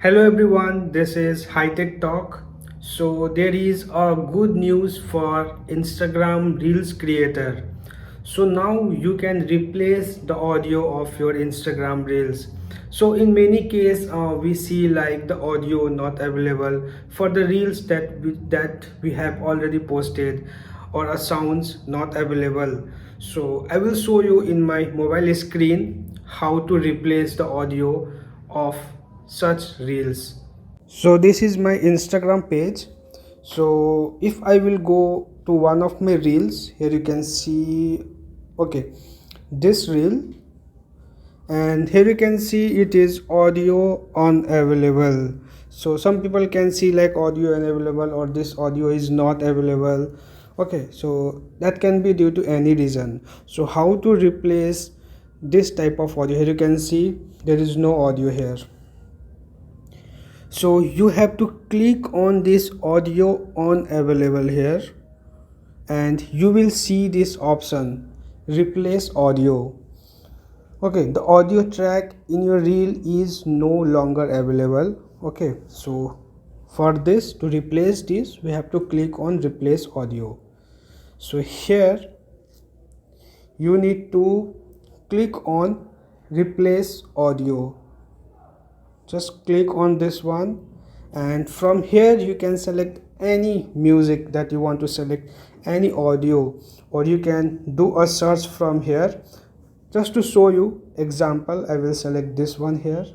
Hello everyone, this is Hitech Talk. So there is a good news for Instagram Reels creator. So now you can replace the audio of your Instagram Reels. So in many cases we see like the audio not available for the Reels that we have already posted, or a sounds not available. So I will show you in my mobile screen how to replace the audio of such reels. So this is my Instagram page. So if I will go to one of my reels, here you can see, okay, this reel, and here you can see it is audio unavailable. So some people can see like audio unavailable or this audio is not available. Okay, so that can be due to any reason. So how to replace this type of audio? Here you can see there is no audio here. So you have to click on this audio on available here, and you will see this option replace audio. Okay, the audio track in your reel is no longer available. Okay, so for this, to replace this, we have to click on replace audio. So here you need to click on replace audio. Just click on this one, and from here you can select any music that you want to select, any audio, or you can do a search from here. Just to show you example, I will select this one here.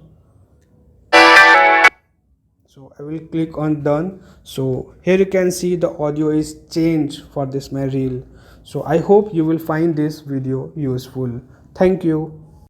So I will click on done. So here you can see the audio is changed for this my reel. So I hope you will find this video useful. Thank you.